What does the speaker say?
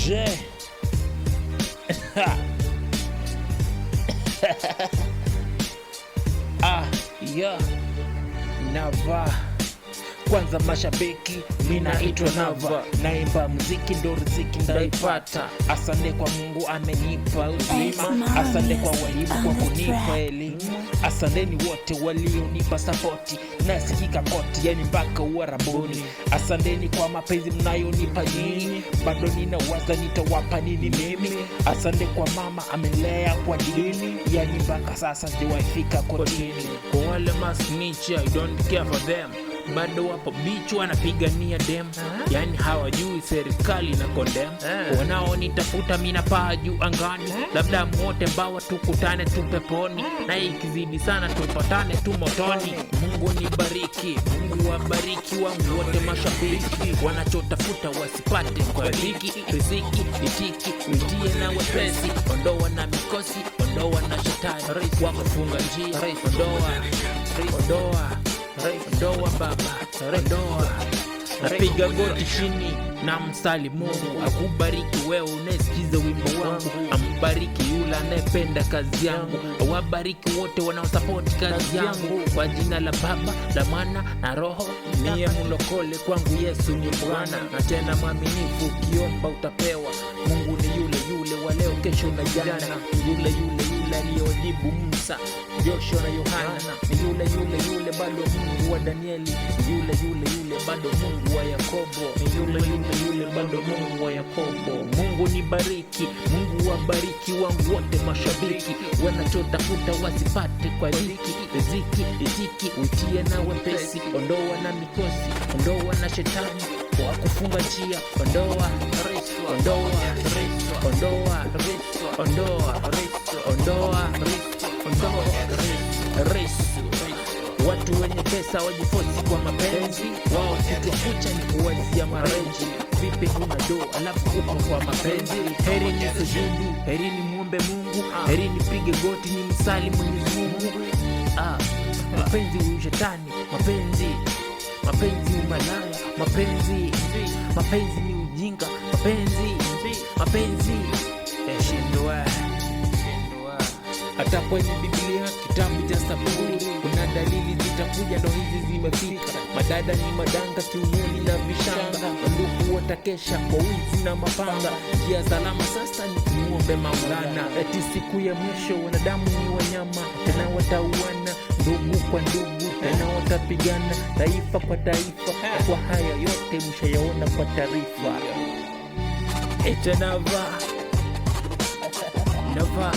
Je yeah. Nava kwanza mashabiki, minaitwa Nava, naimba muziki ndo riziki ndaipata. Asante kwa Mungu amenipa uzima, asante kwa walimu kwa kunipa elimu, asanteni wote walionipa sapoti, nasikika koti yani mpaka Uarabuni. Asanteni kwa mapenzi mnayonipa nyinyi, bado ninawaza nitawapa nini mimi. Asante kwa mama amenilea kwa dini, yani mpaka sasa sijawaifika kotini. Kwa wale masnitch I don't care for them, bado wapo bichu wanapigania dem, yani hawajui serikali na condemn. Wanaonitafuta mina paa juu angani, labda mwote mbawa tukutane tu peponi, na ikizidi sana tupatane tu motoni. Mungu nibariki, Mungu wabariki wangu wote mashabiki, wanachotafuta wasipate kwa dhiki. Riziki itiki uitie na wepesi, ondoa na mikosi, ondoa na shetani wakufunga njia, ondoa baba, ondoa. Napiga goti chini na msali Mungu akubariki wewe unasikiza wimbo wangu, ambariki yule anayependa kazi yangu, awabariki wote wanaosapoti kazi yangu. Kwa jina la Baba, la Mwana na Roho, niye mulokole kwangu Yesu ni Bwana, na tena mwaminifu, ukiomba utapewa. Mungu ni yule yule wa leo, kesho na jana, yule aliyojibu Musa, Joshua na Yohana, ni yule bado Mungu wa Danieli, yule bado Mungu wa Yakobo, ni yule bado Mungu wa Yakobo. Mungu nibariki, Mungu wabariki wangu wote mashabiki, wanachotafuta wasipate kwa dhiki. Riziki itiki uitie na wepesi, ondoa na mikosi, ondoa na shetani wakufunga njia, ondoa. Watu wenye pesa wajifosi kwa mapenzi, wao kitu kucha ni kuwazia marenji. Vipi huna do alafu upo kwa mapenzi? Heri ni sujudu, heri ni muombe Mungu, heri ni pige goti ni msali Mwenyezi Mungu. Mapenzi ushetani, mapenzi umalaya, mapenzi ni ujinga, mapenzi shindwa. Hata kwenye Biblia kitabu cha Zaburi kuna dalili zitakuja, ndo hizi zimefika. Madada ni madanga kiunoni na vishanga, wandugu watakesha kwa wizi na mapanga. Njia salama sasa ni kumuombe Maulana, eti siku ya mwisho wanadamu ni wanyama, tena watauana ndugu kwa ndugu, tena watapigana taifa kwa taifa. Kwa haya yote mshayaona kwa taarifa. Nava